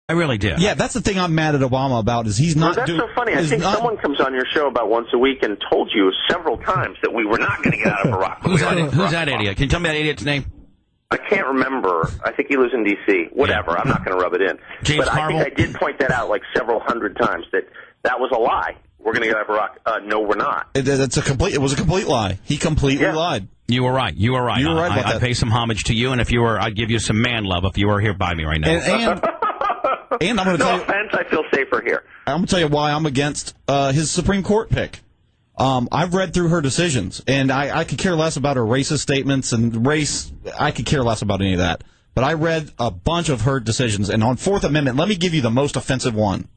I really did. Yeah, that's the thing I'm mad at Obama about is he's not doing... Well, that's so funny. I think someone comes on your show about once a week and told you several times that we were not going to get out of Iraq. Who's that idiot? Can you tell me that idiot's name? I can't remember. I think he lives in D.C. Whatever. Yeah. I'm not going to rub it in. James Carville? I think I did point that out like several hundred times, that was a lie. We're going to get out of Iraq. No, we're not. It was a complete lie. He completely lied. You were right. You were right. You were right about that. I pay some homage to you, and if you were, I'd give you some man love if you were here by me right now. And I'm going to tell you, no offense, I feel safer here. I'm going to tell you why I'm against his Supreme Court pick. I've read through her decisions, and I could care less about her racist statements and race. I could care less about any of that. But I read a bunch of her decisions, and on Fourth Amendment, let me give you the most offensive one.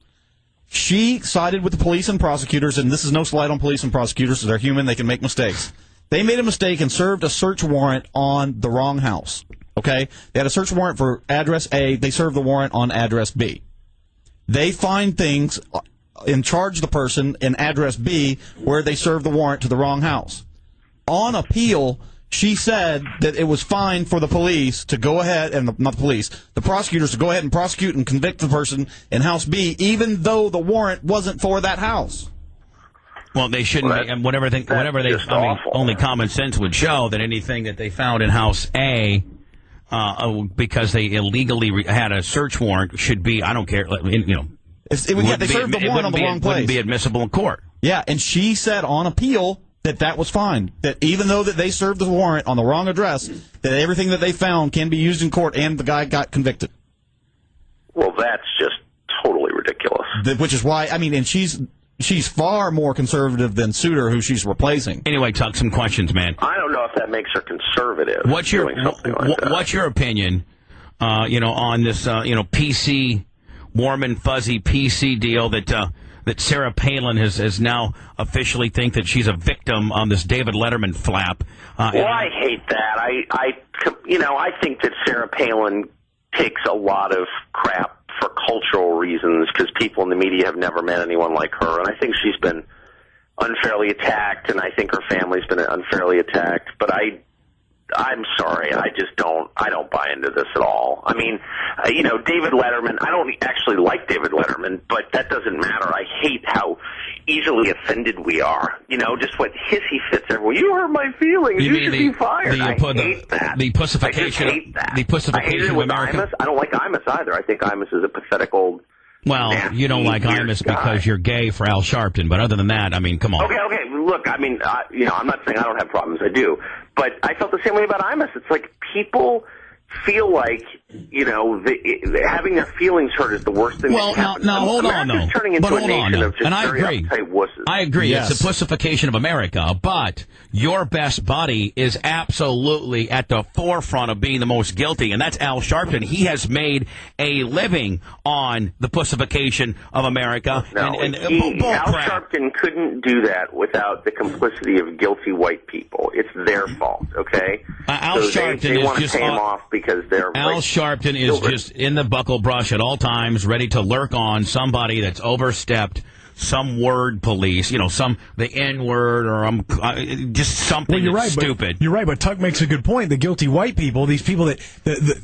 She sided with the police and prosecutors, and this is no slight on police and prosecutors. They're human. They can make mistakes. They made a mistake and served a search warrant on the wrong house. Okay? They had a search warrant for address A. They served the warrant on address B. They find things and charge the person in address B where they served the warrant to the wrong house. On appeal, she said that it was fine for the police to go ahead, and not the police, the prosecutors to go ahead and prosecute and convict the person in House B, even though the warrant wasn't for that house. Well, they shouldn't. And only common sense would show that anything that they found in House A, because they illegally had a search warrant, should be. I don't care. They served the warrant on the wrong place. Wouldn't be admissible in court. Yeah, and she said on appeal that was fine. That even though that they served the warrant on the wrong address, that everything that they found can be used in court, and the guy got convicted. Well, that's just totally ridiculous. Which is why, and she's far more conservative than Souter, who she's replacing. Anyway, Tuck, some questions, man. I don't know if that makes her conservative. What's your opinion, on this, PC, warm and fuzzy PC deal that Sarah Palin has now officially think that she's a victim on this David Letterman flap? I hate that. I think that Sarah Palin takes a lot of crap for cultural reasons because people in the media have never met anyone like her, and I think she's been unfairly attacked, and I think her family's been unfairly attacked. But I'm sorry, I don't buy into this at all. David Letterman, I don't actually like David Letterman, but that doesn't matter. I hate how easily offended we are. Just what hissy fits everywhere. You hurt my feelings. You should be fired. I hate that. The pussification. I hate that. The pussification I hate it with of America. Imus. I don't like Imus either. I think Imus is a pathetic old. Well, you don't like Imus because you're gay for Al Sharpton, but other than that, come on. Okay. Look, I'm not saying I don't have problems. I do, but I felt the same way about Imus. It's like people feel like having their feelings hurt is the worst thing. Well, now hold on, though. Turning into a nation of just and I very agree. wusses. I agree. Yes. It's the pussification of America, but your best buddy is absolutely at the forefront of being the most guilty, and that's Al Sharpton. He has made a living on the pussification of America. No, Al Sharpton couldn't do that without the complicity of guilty white people. It's their fault, okay? Al Sharpton they want to just pay him off because they're Al Sharpton is just in the buckle brush at all times, ready to lurk on somebody that's overstepped some word police, the N-word or just something stupid. You're right, but Tuck makes a good point. The guilty white people, these people that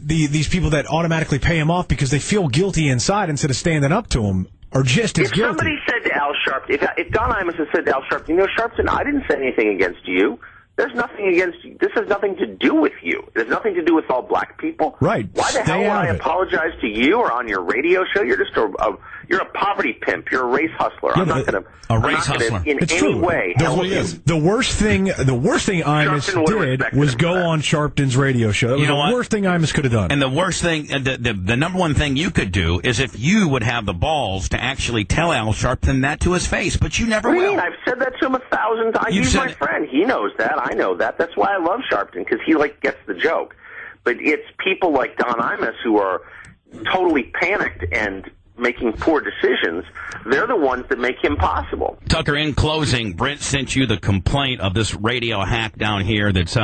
these people that automatically pay him off because they feel guilty inside instead of standing up to him, are just as guilty. If somebody said to Al Sharpton, if Don Imus had said to Al Sharpton, Sharpton, I didn't say anything against you. There's nothing against you. This has nothing to do with you. It has nothing to do with all black people. Right. Why the hell would I apologize to you or on your radio show? You're just you're a poverty pimp. You're a race hustler. Yeah, I'm not going to in it's any true. way help you. The worst thing Imus did was go on Sharpton's radio show. That was the worst thing Imus could have done. And the worst thing, the number one thing you could do is if you would have the balls to actually tell Al Sharpton that to his face, but you never will. I've said that to him 1,000 times. He's my friend. He knows that. I know that. That's why I love Sharpton, because he gets the joke. But it's people like Don Imus who are totally panicked and making poor decisions, they're the ones that make him possible. Tucker, in closing, Brent sent you the complaint of this radio hack down here that's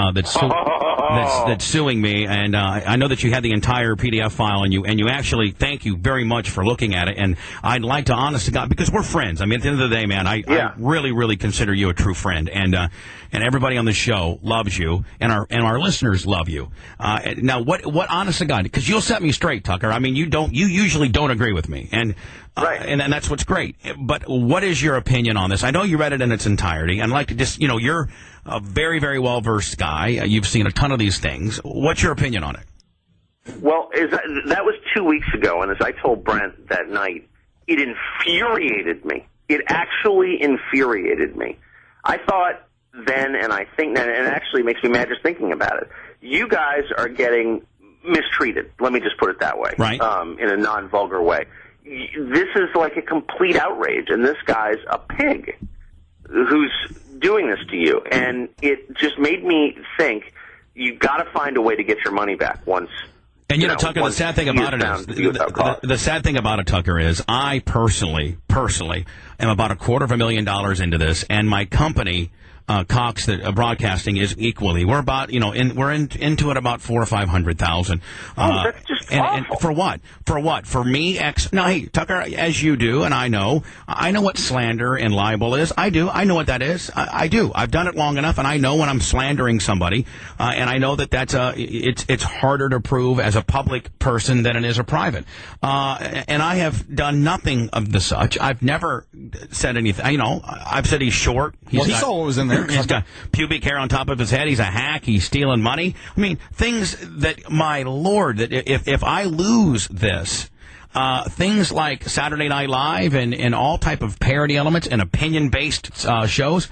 suing me, and I know that you had the entire PDF file, and you actually, thank you very much for looking at it, and I'd like to, honest to God, because we're friends. I mean, at the end of the day, man, I really, really consider you a true friend, and everybody on the show loves you, and our listeners love you. Now, what honest to God, because you'll set me straight, Tucker. I mean, you usually don't agree with me, and that's what's great. But what is your opinion on this? I know you read it in its entirety, and I'd like to just, you're a very, very well-versed guy. You've seen a ton of these things. What's your opinion on it? Well, that was 2 weeks ago, and as I told Brent that night, it infuriated me. It actually infuriated me. I thought then, and I think then, and it actually makes me mad just thinking about it. You guys are getting mistreated. Let me just put it that way, right? In a non-vulgar way. This is like a complete outrage, and this guy's a pig who's doing this to you. And it just made me think you got to find a way to get your money back once. And Tucker, the sad thing about it is, the sad thing about it, Tucker, is I personally am about $250,000 into this, and my company, Cox Broadcasting, is equally. We're about, we're into it about $400,000 or $500,000. That's just awful. And for what? For what? For me? No, hey, Tucker, as you do, and I know what slander and libel is. I do. I know what that is. I do. I've done it long enough, and I know when I'm slandering somebody, and I know that that's it's harder to prove as a public person than it is a private. And I have done nothing of the such. I've never said anything. I've said he's short. He saw what was in there. He's got pubic hair on top of his head. He's a hack. He's stealing money. I mean, things that, my Lord, that if I lose this, things like Saturday Night Live and all type of parody elements and opinion-based shows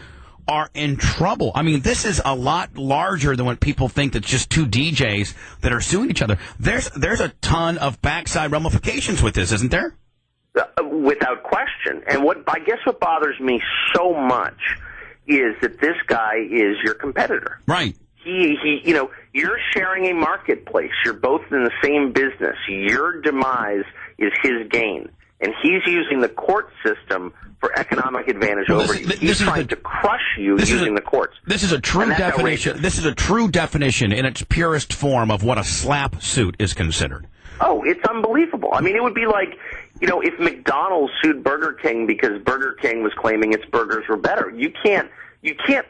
are in trouble. I mean, this is a lot larger than what people think. That's just two DJs that are suing each other. There's a ton of backside ramifications with this, isn't there? Without question. And I guess what bothers me so much is that this guy is your competitor. Right. You're sharing a marketplace. You're both in the same business. Your demise is his gain. And he's using the court system for economic advantage over you. He's trying to crush you using the courts. This is a true definition. Outrageous. This is a true definition in its purest form of what a slap suit is considered. Oh, it's unbelievable. I mean, it would be like, if McDonald's sued Burger King because Burger King was claiming its burgers were better. You can't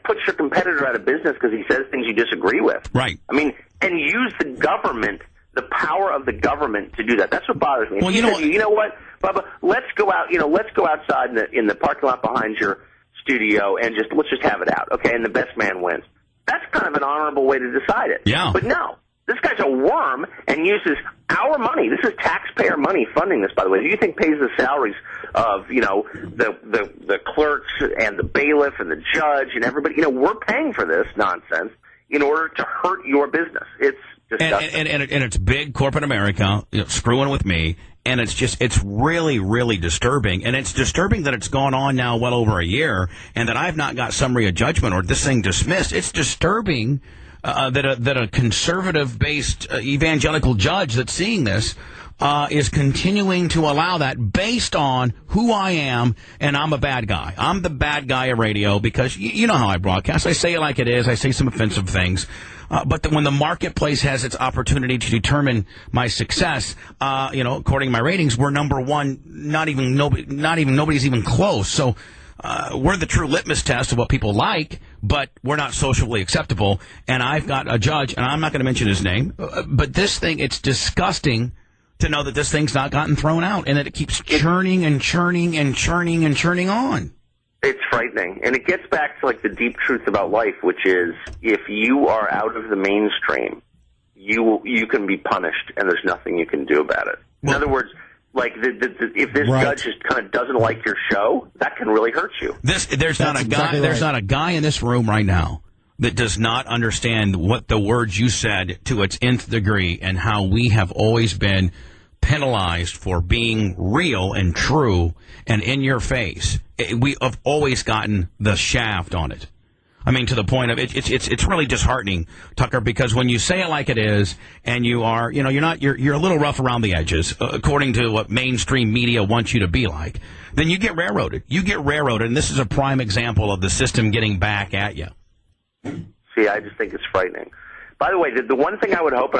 put your competitor out of business because he says things you disagree with. Right. I mean, and use the government, the power of the government to do that. That's what bothers me. Well, you know what, Bubba? Let's go out. Let's go outside in the parking lot behind your studio and let's just have it out, okay? And the best man wins. That's kind of an honorable way to decide it. Yeah. But no. This guy's a worm and uses our money. This is taxpayer money funding this, by the way. Do you think pays the salaries of, the clerks and the bailiff and the judge and everybody? We're paying for this nonsense in order to hurt your business. It's disgusting. And it's big corporate America screwing with me. And it's really, really disturbing. And it's disturbing that it's gone on now well over a year and that I've not got summary of judgment or this thing dismissed. It's disturbing that a conservative-based evangelical judge that's seeing this is continuing to allow that based on who I am, and I'm a bad guy. I'm the bad guy of radio because you know how I broadcast. I say it like it is. I say some offensive things. But when the marketplace has its opportunity to determine my success, according to my ratings, we're number one. Nobody's even close. So we're the true litmus test of what people like, but we're not socially acceptable. And I've got a judge, and I'm not going to mention his name, but this thing, it's disgusting to know that this thing's not gotten thrown out and that it keeps churning and churning and churning and churning on. It's frightening. And it gets back to like the deep truth about life, which is if you are out of the mainstream, you can be punished and there's nothing you can do about it. In other words, like if this judge just kind of doesn't like your show, that can really hurt you. There's not a guy in this room right now that does not understand what the words you said to its nth degree and how we have always been penalized for being real and true and in your face. We have always gotten the shaft on it. I mean, to the point of it's really disheartening, Tucker, because when you say it like it is, and you are, you're a little rough around the edges, according to what mainstream media wants you to be like, then you get railroaded. You get railroaded, and this is a prime example of the system getting back at you. See, I just think it's frightening. By the way, the one thing I would hope, and